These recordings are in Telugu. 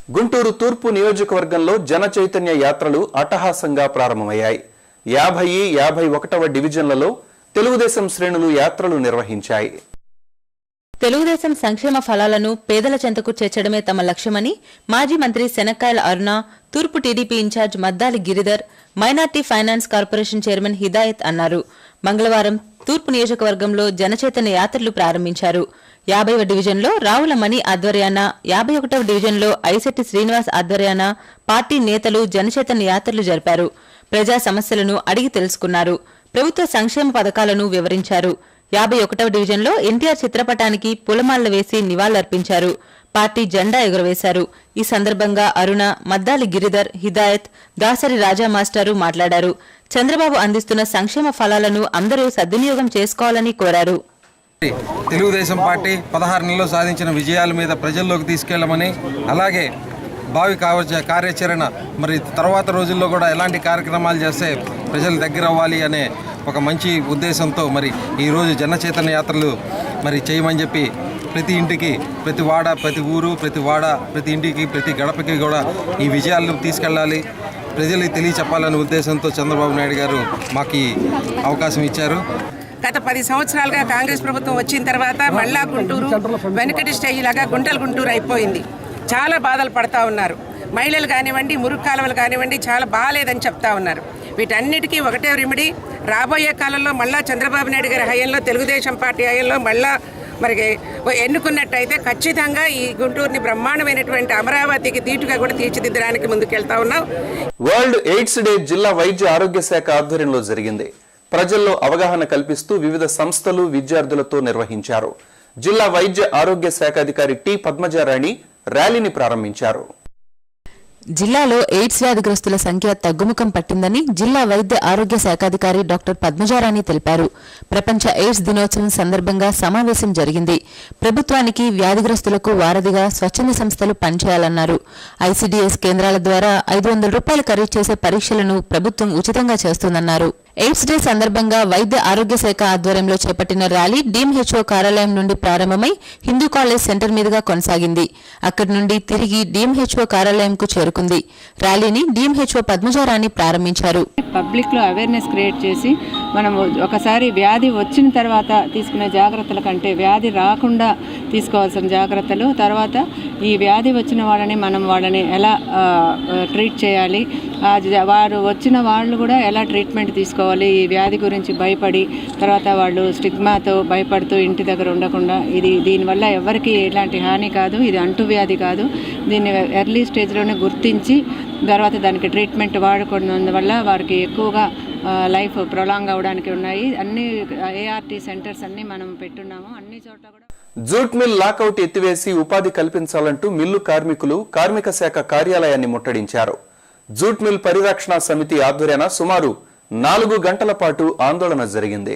గుంటూరు తూర్పు నియోజకవర్గంలో జన చైతన్య యాత్రలు అట్టహాసంగా ప్రారంభమయ్యాయి. 50, 51వ డివిజన్లలో తెలుగుదేశం శ్రేణులు యాత్రలు నిర్వహించాయి. తెలుగుదేశం సంక్షేమ ఫలాలను పేదల చెంతకు చేర్చడమే తమ లక్ష్యమని మాజీ మంత్రి శనక్కాయల అరుణ, తూర్పు TDP in charge Maddali Giridhar, minority finance corporation chairman Hidayat అన్నారు. మంగళవారం తూర్పు నియోజకవర్గంలో జనచైతన్య యాత్రలు ప్రారంభించారు. 50వ డివిజన్లో రావుల మణి ఆధ్వర్యాన, 51వ డివిజన్లో ఐశెట్టి శ్రీనివాస్ ఆధ్వర్యాన పార్టీ నేతలు జనచైతన్య యాత్రలు జరిపారు. ప్రజా సమస్యలను అడిగి తెలుసుకున్నారు. ప్రభుత్వ సంక్షేమ పథకాలను వివరించారు. 51వ డివిజన్లో ఎన్టీఆర్ చిత్రపటానికి పూలమాలలు వేసి నివాళులర్పించారు. పార్టీ జెండా ఎగురవేశారు. ఈ సందర్భంగా అరుణ, మద్దాలి గిరిధర్, హిదాయత్, దాసరి రాజా మాస్టారు మాట్లాడారు. చంద్రబాబు అందిస్తున్న సంక్షేమ ఫలాలను అందరూ సద్వినియోగం చేసుకోవాలని కోరారు. తెలుగుదేశం పార్టీ 16 నెలల్లో సాధించిన విజయాల మీద ప్రజల్లోకి తీసుకెళ్లమని, అలాగే భావి కార్యాచరణ మరి తర్వాత రోజుల్లో కూడా ఎలాంటి కార్యక్రమాలు చేస్తే ప్రజల దగ్గర అవ్వాలి అనే ఒక మంచి ఉద్దేశంతో మరి ఈరోజు జన చైతన్య యాత్రలు మరి చేయమని చెప్పి ప్రతి ఇంటికి, ప్రతి వాడ, ప్రతి ఊరు, ప్రతి వాడ, ప్రతి ఇంటికి, ప్రతి గడపకి కూడా ఈ విజయాలను తీసుకెళ్ళాలి, ప్రజలకు తెలియచెప్పాలనే ఉద్దేశంతో చంద్రబాబు నాయుడు గారు మాకు అవకాశం ఇచ్చారు. గత 10 సంవత్సరాలుగా కాంగ్రెస్ ప్రభుత్వం వచ్చిన తర్వాత మళ్ళా గుంటూరు వెనకటి స్టేజ్ లాగా గుంటూరు అయిపోయింది. చాలా బాధలు పడతా ఉన్నారు. మహిళలు కానివ్వండి, మురుగు కాలువలు కానివ్వండి, చాలా బాగాలేదని చెప్తా ఉన్నారు. వీటన్నిటికీ ఒకటే రెమెడీ, రాబోయే కాలంలో మళ్ళా చంద్రబాబు నాయుడు గారి హయాంలో, తెలుగుదేశం పార్టీ హయాంలో మళ్ళా మరి ఎన్నుకున్నట్టయితే ఖచ్చితంగా ఈ గుంటూరుని బ్రహ్మాండమైనటువంటి అమరావతికి దీటుగా కూడా తీర్చిదిద్దడానికి ముందుకెళ్తా ఉన్నాం. వరల్డ్ ఎయిడ్స్ డే జిల్లా వైద్య ఆరోగ్య శాఖ ఆధ్వర్యంలో జరిగింది. ప్రజల్లో అవగాహన కల్పిస్తూ వివిధ సంస్థలు, విద్యార్థులతో నిర్వహించారు. జిల్లా వైద్య ఆరోగ్య శాఖ అధికారి టి పద్మజారాణి ర్యాలీని ప్రారంభించారు. జిల్లాలో ఎయిడ్స్ వ్యాధిగ్రస్తుల సంఖ్య తగ్గుముఖం పట్టిందని జిల్లా వైద్య ఆరోగ్య శాఖాధికారి డాక్టర్ పద్మజారాణి తెలిపారు. ప్రపంచ ఎయిడ్స్ దినోత్సవం సందర్భంగా సమావేశం జరిగింది. ప్రభుత్వానికి వ్యాధిగ్రస్తులకు వారధిగా స్వచ్ఛంద సంస్థలు పనిచేయాలన్నారు. ఐసీడీఎస్ కేంద్రాల ద్వారా 500 రూపాయలు ఖరీదు చేసే పరీక్షలను ప్రభుత్వం ఉచితంగా చేస్తుందన్నారు. ఎయిడ్స్ డే సందర్భంగా వైద్య ఆరోగ్య శాఖ ఆధ్వర్యంలో చేపట్టిన ర్యాలీ డీఎంహెచ్ఓ కార్యాలయం నుండి ప్రారంభమై హిందూ కాలేజ్ సెంటర్ మీదుగా కొనసాగింది. అక్కడి నుండి తిరిగి డీఎంహెచ్ఓ కార్యాలయంకు చేరుకుంది. ర్యాలీని డీఎంహెచ్ఓ పద్మజారాణి ప్రారంభించారు. పబ్లిక్ లో అవేర్నెస్ క్రియేట్ చేసి మనం ఒకసారి వ్యాధి వచ్చిన తర్వాత తీసుకునే జాగ్రత్తల కంటే వ్యాధి రాకుండా తీసుకోవాల్సిన జాగ్రత్తలు, తర్వాత ఈ వ్యాధి వచ్చిన వాళ్ళని ఎలా ట్రీట్ చేయాలి, వారు వచ్చిన వాళ్ళు కూడా ఎలా ట్రీట్మెంట్ తీసుకోవాలి, ఈ వ్యాధి గురించి భయపడి తర్వాత వాళ్ళు స్టిగ్మాతో భయపడుతూ ఇంటి దగ్గర ఉండకుండా, దీనివల్ల ఎవరికి ఎలాంటి హాని కాదు, ఇది అంటువ్యాధి కాదు, దీన్ని ఎర్లీ స్టేజ్లోనే గుర్తించి తర్వాత దానికి ట్రీట్మెంట్ వాడుకున్నందువల్ల వారికి ఎక్కువగా లైఫ్ ప్రొలాంగ్ అవడానికి ఉన్నాయి. అన్ని ఏఆర్టీ సెంటర్స్ అన్ని మనం పెట్టున్నాము. అన్ని చోట్ల కూడా జూట్ మిల్ లాకౌట్ ఎత్తివేసి ఉపాధి కల్పించాలంటూ మిల్లు కార్మికులు కార్మిక శాఖ కార్యాలయాన్ని ముట్టడించారు. జూట్ మిల్ పరిరక్షణ సమితి ఆధ్వర్యాన సుమారు 4 గంటల పాటు ఆందోళన జరిగింది.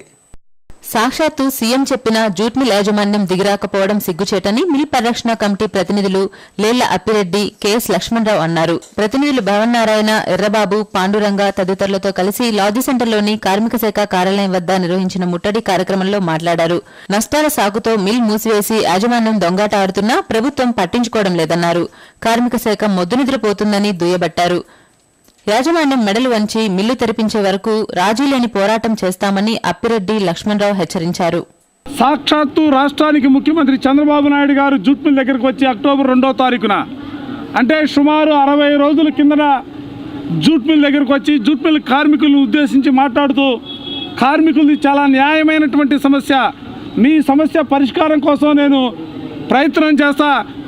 సాక్షాత్తు సీఎం చెప్పిన జూట్ మిల్ యాజమాన్యం దిగిరాకపోవడం సిగ్గుచేటని మిల్ పరిరక్షణ కమిటీ ప్రతినిధులు లేళ్ల అప్పిరెడ్డి, కెఎస్ లక్ష్మణరావు అన్నారు. ప్రతినిధులు భవన్నారాయణ, ఎర్రబాబు, పాండురంగ తదితరులతో కలిసి లాడ్జి సెంటర్లోని కార్మిక శాఖ కార్యాలయం వద్ద నిర్వహించిన ముట్టడి కార్యక్రమంలో మాట్లాడారు. నష్టాల సాకుతో మిల్ మూసివేసి యాజమాన్యం దొంగాట ఆడుతున్నా ప్రభుత్వం పట్టించుకోవడం లేదన్నారు. కార్మిక శాఖ మొద్దునిద్రపోతుందని దుయ్యబట్టారు. యాజమాన్యం మెడలు వంచి మిల్లు తెరిపించే వరకు రాజీలేని పోరాటం చేస్తామని అప్పిరెడ్డి, లక్ష్మణరావు హెచ్చరించారు. సాక్షాత్తు రాష్ట్రానికి ముఖ్యమంత్రి చంద్రబాబు నాయుడు గారు జూట్ మిల్ దగ్గరకు వచ్చి అక్టోబర్ 2వ తారీఖున, అంటే సుమారు 60 రోజుల కిందట జూట్ మిల్ దగ్గరకు వచ్చి జూట్ మిల్ కార్మికులను ఉద్దేశించి మాట్లాడుతూ, కార్మికులది చాలా న్యాయమైనటువంటి సమస్య, మీ సమస్య పరిష్కారం కోసం నేను ప్రయత్నం చేస్తా,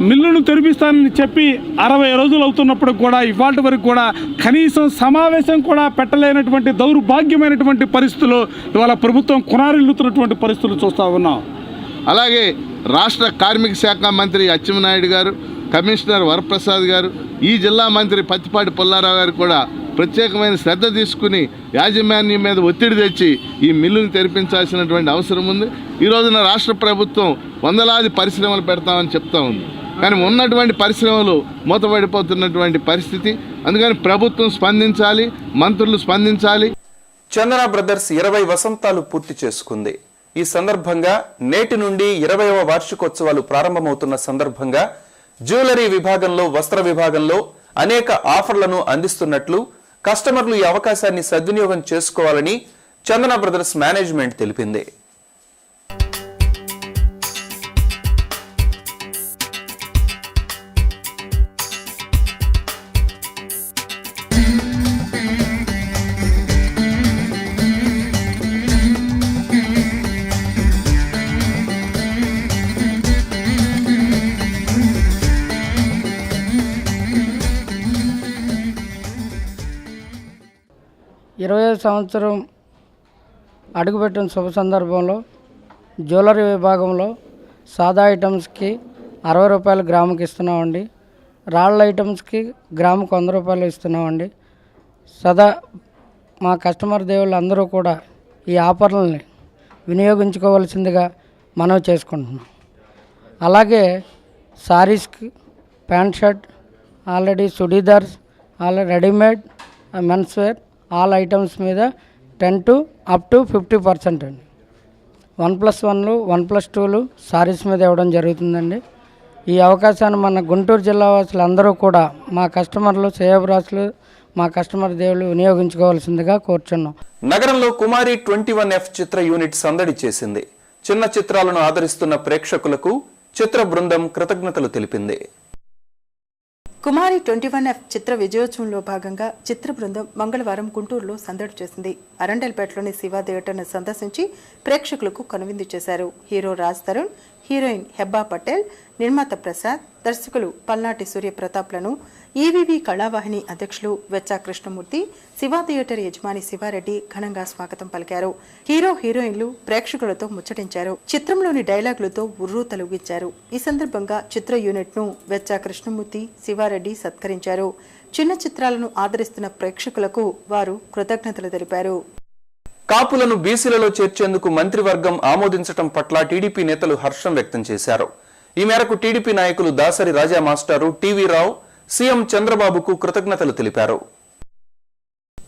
మిల్లును తెరిపిస్తానని చెప్పి 60 రోజులు అవుతున్నప్పుడు కూడా ఇవాళ వరకు కూడా కనీసం సమావేశం కూడా పెట్టలేనటువంటి దౌర్భాగ్యమైనటువంటి పరిస్థితులు ఇవాళ ప్రభుత్వం కొనారిల్లుతున్నటువంటి పరిస్థితులు చూస్తూ ఉన్నాం. అలాగే రాష్ట్ర కార్మిక శాఖ మంత్రి అచ్చెన్నాయుడు గారు, కమిషనర్ వరప్రసాద్ గారు, ఈ జిల్లా మంత్రి పత్తిపాటి పుల్లారావు గారు కూడా ప్రత్యేకమైన శ్రద్ధ తీసుకుని యాజమాన్యం మీద ఒత్తిడి తెచ్చి ఈ మిల్లును తెరిపించాల్సినటువంటి అవసరం ఉంది. ఈ రోజున రాష్ట్ర ప్రభుత్వం వందలాది పరిశ్రమలు పెడతామని చెప్తా ఉంది, కానీ ఉన్నటువంటి పరిశ్రమలు మూతపడిపోతున్నటువంటి పరిస్థితి. అందుకని ప్రభుత్వం స్పందించాలి, మంత్రులు స్పందించాలి. చందన బ్రదర్స్ 20 వసంతాలు పూర్తి చేసుకుంది. ఈ సందర్భంగా నేటి నుండి 20వ వార్షికోత్సవాలు ప్రారంభమవుతున్న సందర్భంగా జ్యువెలరీ విభాగంలో, వస్త్ర విభాగంలో అనేక ఆఫర్లను అందిస్తున్నట్లు కస్టమర్లు ఈ అవకాశాన్ని సద్వినియోగం చేసుకోవాలని చందన బ్రదర్స్ మేనేజ్మెంట్ తెలిపింది. సంవత్సరం అడుగుపెట్టిన శుభ సందర్భంలో జ్యువెలరీ విభాగంలో సాదా ఐటమ్స్కి 60 రూపాయలు గ్రాముకి ఇస్తున్నామండి. రాళ్ళ ఐటమ్స్కి గ్రాముకు 100 రూపాయలు ఇస్తున్నామండి. సదా మా కస్టమర్ దేవుళ్ళు అందరూ కూడా ఈ ఆఫర్లని వినియోగించుకోవాల్సిందిగా మనవి చేసుకుంటున్నాం. అలాగే సారీస్కి, ప్యాంట్ షర్ట్, ఆల్రెడీ సుడీదార్స్, already readymade, men's wear all items మీద 10 to up to 50% అండి. 1+1లు 1+2లు సారీస్ మీద ఇవ్వడం జరుగుతుందండి. ఈ అవకాశాన్ని మన గుంటూరు జిల్లా వాసులు అందరూ కూడా మా కస్టమర్లు, శ్రేయోభిలాషులు, మా కస్టమర్ దేవుళ్ళు వినియోగించుకోవాల్సిందిగా కోరుచున్నాం. నగరంలో కుమారి 21F చిత్ర యూనిట్ సందడి చేసింది. చిన్న చిత్రాలను ఆదరిస్తున్న ప్రేక్షకులకు చిత్ర బృందం కృతజ్ఞతలు తెలిపింది. కుమారి 21F చిత్ర విజయోత్సవంలో భాగంగా చిత్ర బృందం మంగళవారం గుంటూరులో సందడి చేసింది. అరండల్పేటలోని శివ థియేటర్ను సందర్శించి ప్రేక్షకులకు కనువిందు చేశారు. హీరో రాజ్ తరుణ్, హీరోయిన్ హెబ్బా పటేల్, నిర్మాత ప్రసాద్, దర్శకులు పల్నాటి సూర్యప్రతాప్లను ఈవీవీ కళావాహిని అధ్యక్షులు వెచ్చా కృష్ణమూర్తి, శివ థియేటర్ యజమాని శివారెడ్డి ఘనంగా స్వాగతం పలికారు. హీరో హీరోయిన్లు ప్రేక్షకులతో ముచ్చటించారు. చిత్రంలోని డైలాగులతో ఉర్రూ తలూగించారు. ఈ సందర్భంగా చిత్ర యూనిట్ ను వెచ్చా కృష్ణమూర్తి, శివారెడ్డి సత్కరించారు. చిన్న చిత్రాలను ఆదరిస్తున్న ప్రేక్షకులకు వారు కృతజ్ఞతలు తెలిపారు. కాపులను బీసీలలో చేర్చేందుకు మంత్రివర్గం ఆమోదించడం పట్ల టీడీపీ నేతలు హర్షం వ్యక్తం చేశారు. ఈ మేరకు టీడీపీ నాయకులు దాసరి రాజా మాస్టారు, టీవీ రావు సీఎం చంద్రబాబుకు కృతజ్ఞతలు తెలిపారు.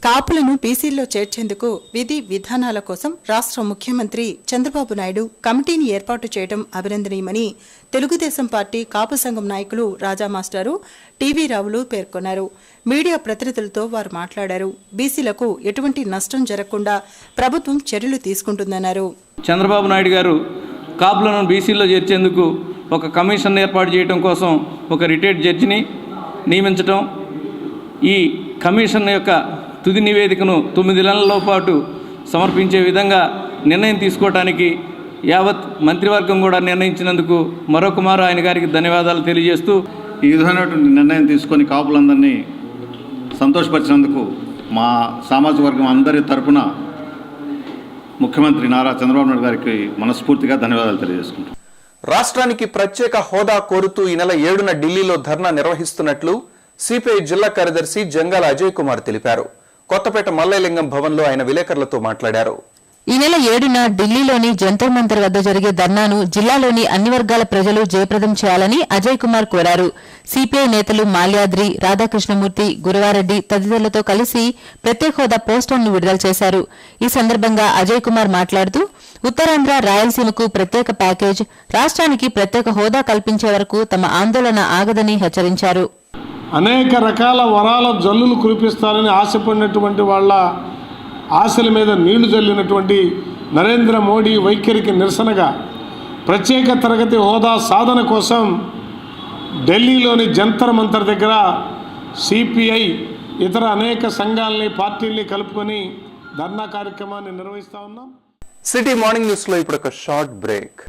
కాపులను బీసీల్లో చేర్చేందుకు విధి విధానాల కోసం రాష్ట్ర ముఖ్యమంత్రి చంద్రబాబు నాయుడు కమిటీని ఏర్పాటు చేయడం అభినందనీయమని తెలుగుదేశం పార్టీ కాపు సంఘం నాయకులు రాజా మాస్టారు, టీవీ రావులు పేర్కొన్నారు. మీడియా ప్రతినిధులతో వారు మాట్లాడారు. బీసీలకు ఎటువంటి నష్టం జరగకుండా ప్రభుత్వం చర్యలు తీసుకుంటుందన్నారు. చంద్రబాబు నాయుడు గారు కాపులను బీసీల్లో చేర్చేందుకు ఒక కమిషన్ ఏర్పాటు చేయడం కోసం ఒక రిటైర్డ్ జడ్జిని నియమించడం, ఈ కమిషన్ యొక్క తుది నివేదికను 9 నెలల పాటు సమర్పించే విధంగా నిర్ణయం తీసుకోవడానికి యావత్ మంత్రివర్గం కూడా నిర్ణయించినందుకు మరొకమారు ఆయన గారికి ధన్యవాదాలు తెలియజేస్తూ, ఈ విధమైనటువంటి నిర్ణయం తీసుకొని కాపులందరినీ సంతోషపరిచినందుకు మా సామాజిక వర్గం అందరి తరపున ముఖ్యమంత్రి నారా చంద్రబాబు నాయుడు గారికి మనస్ఫూర్తిగా ధన్యవాదాలు తెలియజేసుకుంటాం. రాష్ట్రానికి ప్రత్యేక హోదా కోరుతూ ఈ నెల 7న ఢిల్లీలో ధర్నా నిర్వహిస్తున్నట్లు సిపిఐ జిల్లా కార్యదర్శి జంగాల అజయ్ కుమార్ తెలిపారు. కొత్తపేట మల్లయ్యలింగం భవన్లో ఆయన విలేకరులతో మాట్లాడారు. ఈ నెల 7న ఢిల్లీలోని జంతర్ మంతర్ వద్ద జరిగే ధర్నాను జిల్లాలోని అన్ని వర్గాల ప్రజలు జయప్రదం చేయాలని అజయ్ కుమార్ కోరారు. సిపిఐ నేతలు మాల్యాద్రి, రాధాకృష్ణమూర్తి, గురవారెడ్డి తదితరులతో కలిసి ప్రత్యేక హోదా పోస్టర్ను విడుదల చేశారు. ఈ సందర్భంగా అజయ్ కుమార్ మాట్లాడుతూ ఉత్తరాంధ్ర, రాయలసీమకు ప్రత్యేక ప్యాకేజ్, రాష్ట్రానికి ప్రత్యేక హోదా కల్పించే వరకు తమ ఆందోళన ఆగదని హెచ్చరించారు. అనేక రకాల వరాల జల్లులు కురిపిస్తారని ఆశపడినటువంటి వాళ్ళ ఆశల మీద నీళ్లు జల్లినటువంటి నరేంద్ర మోడీ వైఖరికి నిరసనగా ప్రత్యేక తరగతి హోదా సాధన కోసం ఢిల్లీలోని జంతర్ మంతర్ దగ్గర సిపిఐ ఇతర అనేక సంఘాలని, పార్టీల్ని కలుపుకొని ధర్నా కార్యక్రమాన్ని నిర్వహిస్తా ఉన్నాం. సిటీ మార్నింగ్ న్యూస్ లో ఇప్పుడు ఒక షార్ట్ బ్రేక్.